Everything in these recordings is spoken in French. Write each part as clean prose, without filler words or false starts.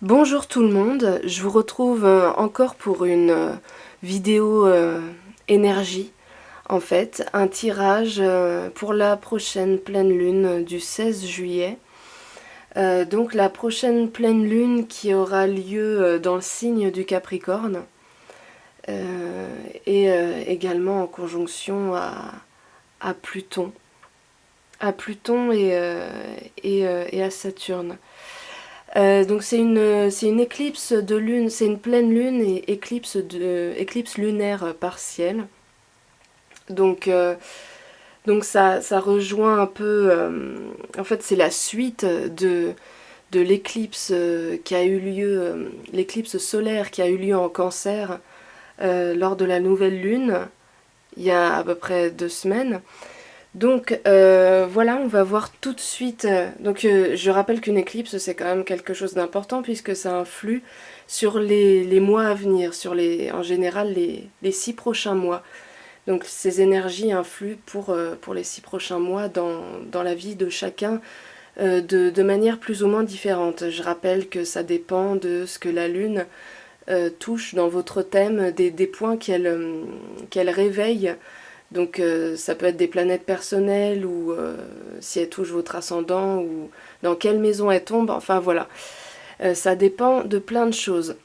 Bonjour tout le monde, je vous retrouve encore pour une vidéo énergie, en fait, un tirage pour la prochaine pleine lune du 16 juillet. Donc la prochaine pleine lune qui aura lieu dans le signe du Capricorne et également en conjonction à Pluton. À Pluton et à Saturne. Donc c'est une éclipse de lune, c'est une pleine lune et éclipse lunaire partielle. Donc ça rejoint un peu, en fait c'est la suite de l'éclipse qui a eu lieu, l'éclipse solaire qui a eu lieu en Cancer lors de la nouvelle lune, il y a à peu près 2 semaines. Donc voilà, on va voir tout de suite. Je rappelle qu'une éclipse c'est quand même quelque chose d'important puisque ça influe sur les mois à venir, en général les 6 prochains mois. Donc ces énergies influent pour les 6 prochains mois dans la vie de chacun de manière plus ou moins différente. Je rappelle que ça dépend de ce que la Lune touche dans votre thème, des points qu'elle réveille. Donc ça peut être des planètes personnelles ou si elle touche votre ascendant ou dans quelle maison elle tombe, enfin voilà. Ça dépend de plein de choses.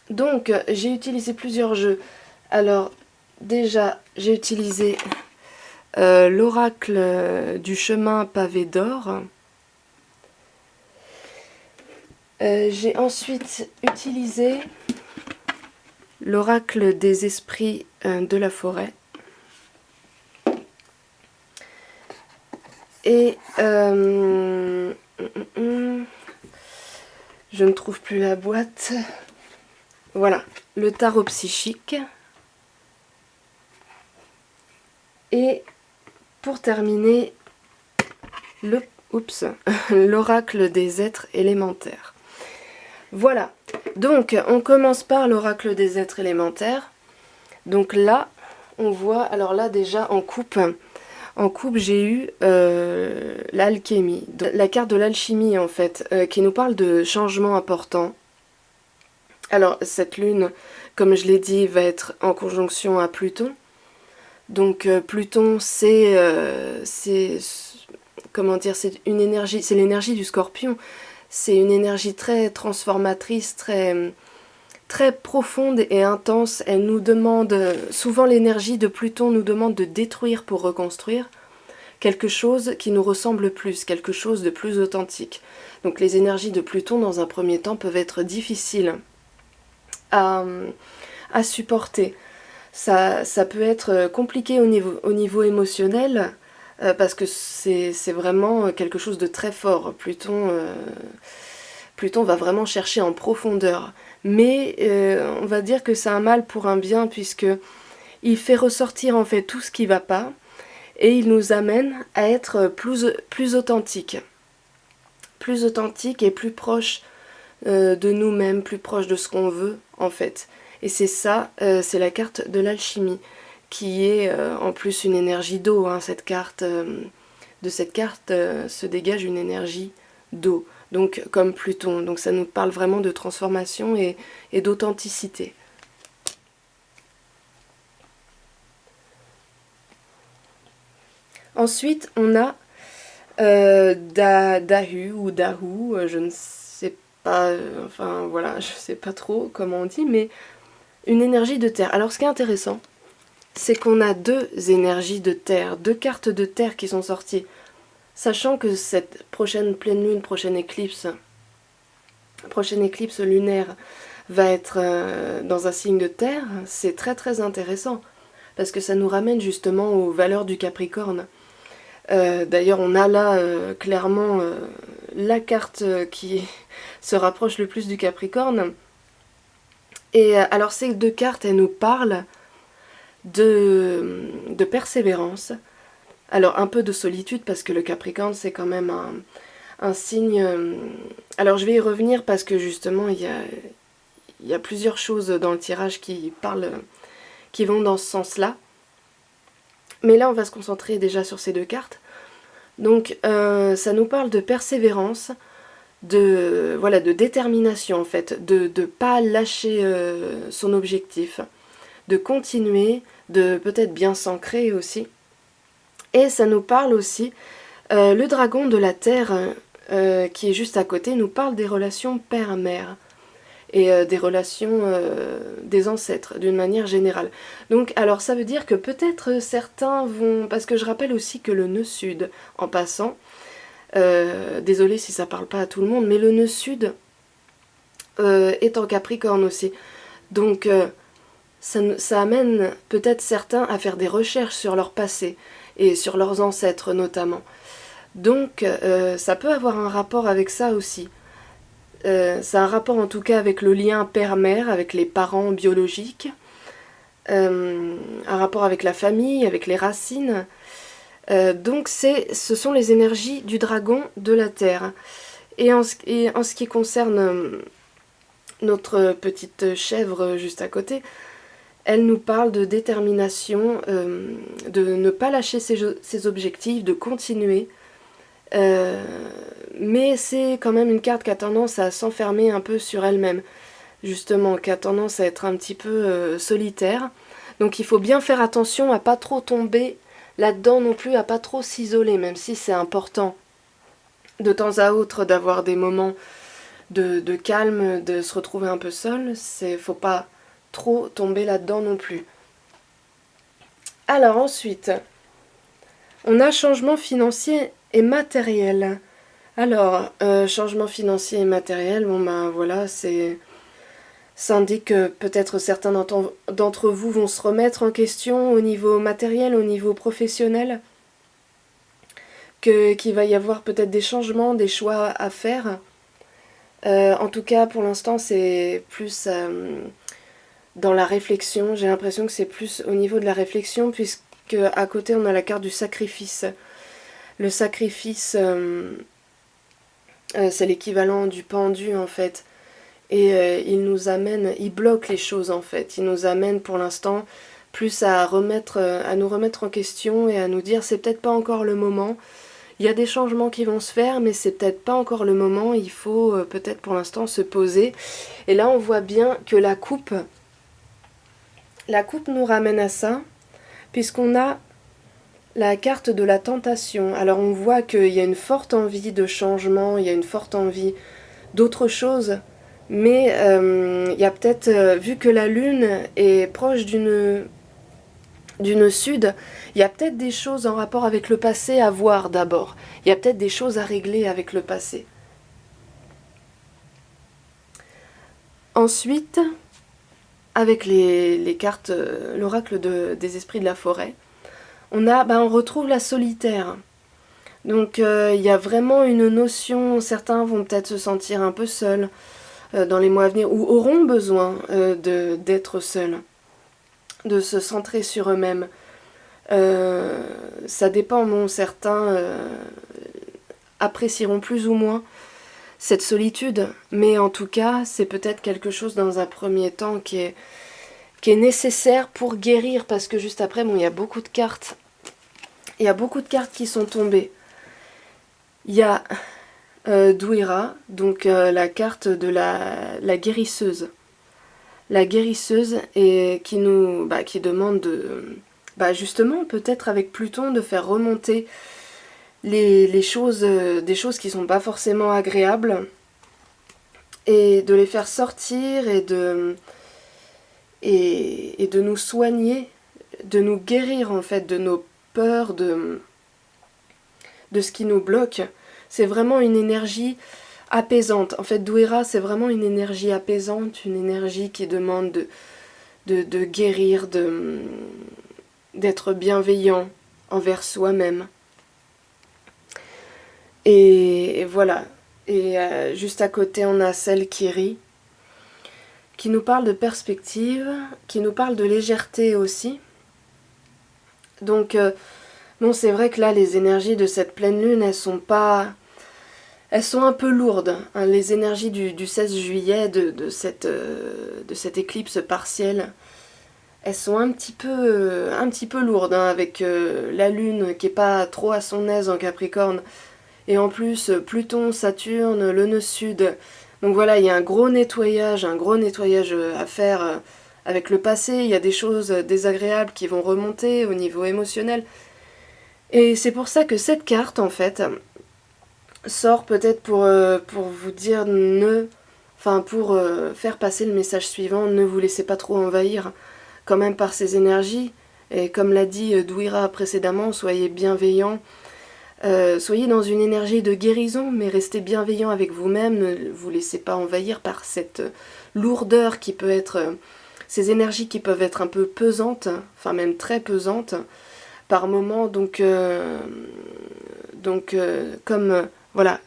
Donc j'ai utilisé plusieurs jeux. Alors déjà j'ai utilisé l'oracle du chemin pavé d'or. J'ai ensuite utilisé l'oracle des esprits de la forêt. Et je ne trouve plus la boîte. Voilà, le tarot psychique. Et pour terminer, l'oracle des êtres élémentaires. Voilà, donc on commence par l'oracle des êtres élémentaires. Donc là, on voit, alors là déjà en coupe j'ai eu l'alchimie, la carte de l'alchimie en fait, qui nous parle de changements importants. Alors cette lune, comme je l'ai dit, va être en conjonction à Pluton. Donc Pluton, comment dire, c'est une énergie, c'est l'énergie du Scorpion. C'est une énergie très transformatrice, très profonde et intense. Elle nous demande, souvent l'énergie de Pluton nous demande de détruire pour reconstruire quelque chose qui nous ressemble plus, quelque chose de plus authentique. Donc les énergies de Pluton dans un premier temps peuvent être difficiles à supporter. Ça peut être compliqué au niveau émotionnel parce que c'est vraiment quelque chose de très fort. Pluton va vraiment chercher en profondeur. Mais on va dire que c'est un mal pour un bien puisque il fait ressortir en fait tout ce qui ne va pas et il nous amène à être plus authentique. Plus authentique et plus proche de nous-mêmes, plus proche de ce qu'on veut en fait. Et c'est ça, c'est la carte de l'alchimie qui est en plus une énergie d'eau. Hein, de cette carte se dégage une énergie d'eau. Donc comme Pluton, donc ça nous parle vraiment de transformation et d'authenticité. Ensuite, on a Dahu ou Dahu, je ne sais pas, enfin voilà, je sais pas trop comment on dit, mais une énergie de terre. Alors ce qui est intéressant, c'est qu'on a 2 énergies de terre, 2 cartes de terre qui sont sorties. Sachant que cette prochaine pleine lune, prochaine éclipse lunaire va être dans un signe de terre, c'est très très intéressant. Parce que ça nous ramène justement aux valeurs du Capricorne. D'ailleurs on a là clairement la carte qui se rapproche le plus du Capricorne. Et alors ces 2 cartes, elles nous parlent de persévérance. Alors un peu de solitude parce que le Capricorne c'est quand même un signe... Alors je vais y revenir parce que justement il y a plusieurs choses dans le tirage qui vont dans ce sens-là. Mais là on va se concentrer déjà sur ces 2 cartes. Donc ça nous parle de persévérance, voilà, de détermination en fait, de ne pas lâcher son objectif, de continuer, de peut-être bien s'ancrer aussi. Et ça nous parle aussi, le dragon de la terre qui est juste à côté nous parle des relations père-mère et des relations des ancêtres d'une manière générale. Donc alors ça veut dire que peut-être certains vont... Parce que je rappelle aussi que le nœud sud, en passant, désolée si ça parle pas à tout le monde, mais le nœud sud est en Capricorne aussi. Donc ça amène peut-être certains à faire des recherches sur leur passé et sur leurs ancêtres notamment. Donc ça peut avoir un rapport avec ça aussi. Ça a un rapport en tout cas avec le lien père-mère, avec les parents biologiques, un rapport avec la famille, avec les racines. Donc ce sont les énergies du dragon de la terre. Et en ce qui concerne notre petite chèvre juste à côté, elle nous parle de détermination, de ne pas lâcher ses objectifs, de continuer. Mais c'est quand même une carte qui a tendance à s'enfermer un peu sur elle-même, justement, qui a tendance à être un petit peu solitaire. Donc il faut bien faire attention à pas trop tomber là-dedans non plus, à pas trop s'isoler, même si c'est important de temps à autre d'avoir des moments de calme, de se retrouver un peu seul. Faut pas trop tomber là-dedans non plus. Alors ensuite, on a changement financier et matériel. Alors, changement financier et matériel, bon ben voilà, ça indique que peut-être certains d'entre vous vont se remettre en question au niveau matériel, au niveau professionnel, qu'il va y avoir peut-être des changements, des choix à faire. En tout cas, pour l'instant, c'est plus dans la réflexion. J'ai l'impression que c'est plus au niveau de la réflexion, puisque à côté, on a la carte du sacrifice. Le sacrifice, c'est l'équivalent du pendu, en fait. Et il nous amène, il bloque les choses en fait, il nous amène pour l'instant plus à nous remettre en question et à nous dire c'est peut-être pas encore le moment, il y a des changements qui vont se faire mais c'est peut-être pas encore le moment, il faut peut-être pour l'instant se poser. Et là on voit bien que la coupe nous ramène à ça, puisqu'on a la carte de la tentation. Alors on voit qu'il y a une forte envie de changement, il y a une forte envie d'autre chose. Mais il y a peut-être, vu que la lune est proche d'une sud, il y a peut-être des choses en rapport avec le passé à voir d'abord. Il y a peut-être des choses à régler avec le passé. Ensuite, avec les cartes, l'oracle des esprits de la forêt, on retrouve la solitaire. Donc il y a vraiment une notion, certains vont peut-être se sentir un peu seuls, dans les mois à venir, ou auront besoin d'être seuls, de se centrer sur eux-mêmes. Ça dépend, bon, certains apprécieront plus ou moins cette solitude, mais en tout cas, c'est peut-être quelque chose dans un premier temps qui est nécessaire pour guérir, parce que juste après, bon, il y a beaucoup de cartes. Il y a beaucoup de cartes qui sont tombées. Il y a Douira, donc la carte de la guérisseuse. La guérisseuse et qui demande justement peut-être avec Pluton de faire remonter les choses, des choses qui sont pas forcément agréables et de les faire sortir et de nous soigner, de nous guérir en fait de nos peurs, de ce qui nous bloque. C'est vraiment une énergie apaisante. En fait, Douira, c'est vraiment une énergie apaisante, une énergie qui demande de guérir, d'être bienveillant envers soi-même. Et voilà. Et juste à côté, on a celle qui rit, qui nous parle de perspective, qui nous parle de légèreté aussi. Donc, bon, c'est vrai que là, les énergies de cette pleine lune, elles sont un peu lourdes. Hein. Les énergies du 16 juillet, de cette éclipse partielle, elles sont un petit peu lourdes, hein, avec la lune qui est pas trop à son aise en Capricorne, Et en plus, Pluton, Saturne, le nœud sud. Donc voilà, il y a un gros nettoyage à faire avec le passé. Il y a des choses désagréables qui vont remonter au niveau émotionnel. Et c'est pour ça que cette carte, en fait, sort peut-être pour vous dire enfin pour faire passer le message suivant, ne vous laissez pas trop envahir quand même par ces énergies. Et comme l'a dit Douira précédemment, soyez bienveillants. Soyez dans une énergie de guérison, mais restez bienveillant avec vous-même, ne vous laissez pas envahir par cette lourdeur qui peut être, ces énergies qui peuvent être un peu pesantes, enfin même très pesantes par moments, comme voilà,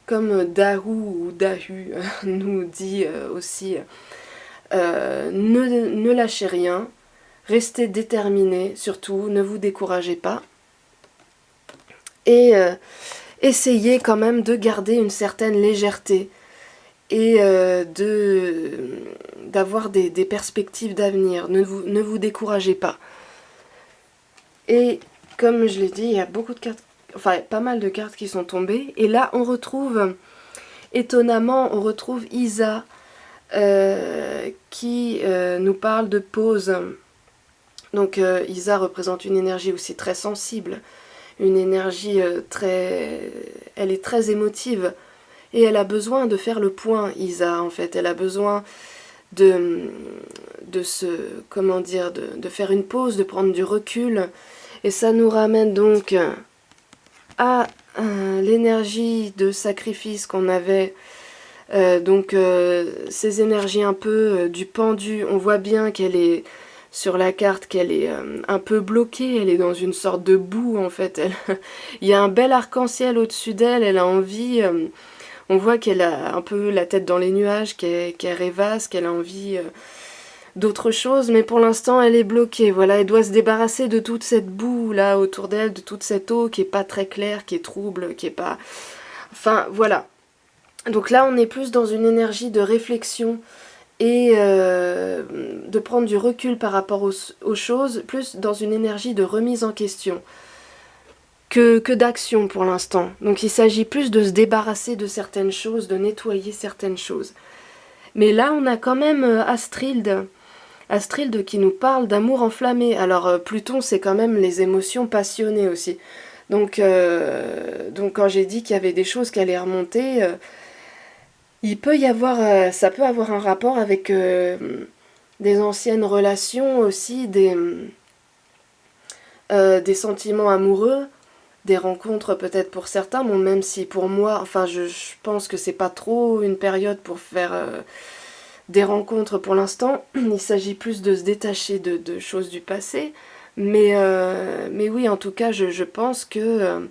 comme Dahu ou Dahu nous dit aussi, ne lâchez rien, restez déterminés, surtout ne vous découragez pas. Et essayez quand même de garder une certaine légèreté et d'avoir des perspectives d'avenir. Ne vous découragez pas. Et comme je l'ai dit, il y a beaucoup de cartes, enfin pas mal de cartes qui sont tombées. Et là, on retrouve, étonnamment, on retrouve Isa qui nous parle de pause. Donc Isa représente une énergie aussi très sensible. Une énergie elle est très émotive et elle a besoin de faire le point, Isa, en fait. Elle a besoin de faire une pause, de prendre du recul. Et ça nous ramène donc à l'énergie de sacrifice qu'on avait. Ces énergies un peu du pendu, on voit bien qu'elle est sur la carte, qu'elle est un peu bloquée, elle est dans une sorte de boue en fait. Il y a un bel arc-en-ciel au-dessus d'elle, elle a envie, on voit qu'elle a un peu la tête dans les nuages, qu'elle rêvasse, qu'elle a envie d'autre chose, mais pour l'instant elle est bloquée, voilà, elle doit se débarrasser de toute cette boue là autour d'elle, de toute cette eau qui est pas très claire, qui est trouble, qui est pas... Enfin, voilà. Donc là on est plus dans une énergie de réflexion, et de prendre du recul par rapport aux choses, plus dans une énergie de remise en question que d'action pour l'instant. Donc il s'agit plus de se débarrasser de certaines choses, de nettoyer certaines choses. Mais là on a quand même Astrid qui nous parle d'amour enflammé. Alors Pluton c'est quand même les émotions passionnées aussi. Donc quand j'ai dit qu'il y avait des choses qui allaient remonter... il peut y avoir, ça peut avoir un rapport avec des anciennes relations aussi, des sentiments amoureux, des rencontres peut-être pour certains, bon, même si pour moi, enfin je pense que c'est pas trop une période pour faire des rencontres pour l'instant. Il s'agit plus de se détacher de choses du passé, mais oui, en tout cas je pense que...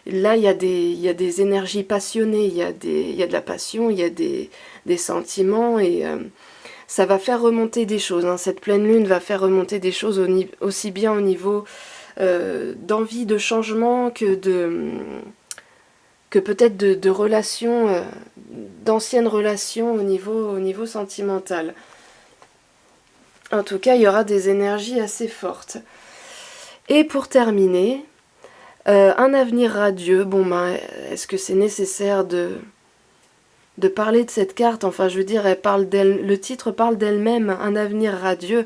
là, il y a des énergies passionnées, il y a de la passion, il y a des sentiments, et ça va faire remonter des choses. Hein. Cette pleine lune va faire remonter des choses aussi bien au niveau d'envie de changement que peut-être de relations, d'anciennes relations au niveau sentimental. En tout cas, il y aura des énergies assez fortes. Et pour terminer... un avenir radieux, bon ben, est-ce que c'est nécessaire de parler de cette carte? Enfin, je veux dire, elle parle le titre parle d'elle-même, un avenir radieux.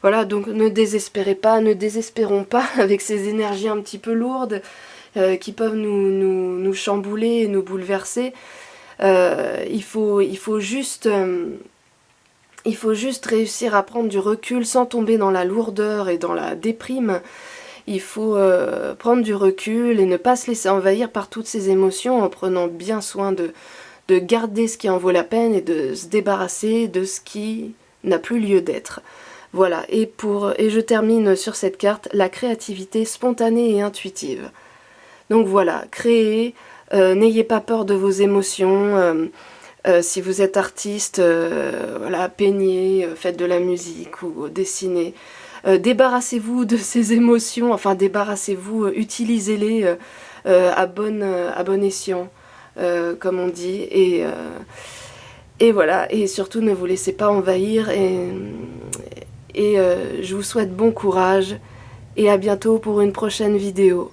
Voilà, donc ne désespérez pas, ne désespérons pas avec ces énergies un petit peu lourdes qui peuvent nous chambouler et nous bouleverser. Il faut juste réussir à prendre du recul sans tomber dans la lourdeur et dans la déprime. Il faut prendre du recul et ne pas se laisser envahir par toutes ces émotions en prenant bien soin de garder ce qui en vaut la peine et de se débarrasser de ce qui n'a plus lieu d'être. Voilà, et je termine sur cette carte, la créativité spontanée et intuitive. Donc voilà, créez, n'ayez pas peur de vos émotions, si vous êtes artiste, voilà, peignez, faites de la musique ou dessinez. Débarrassez-vous de ces émotions, enfin débarrassez-vous, utilisez-les à bon escient, comme on dit, et voilà, et surtout ne vous laissez pas envahir, et je vous souhaite bon courage, et à bientôt pour une prochaine vidéo.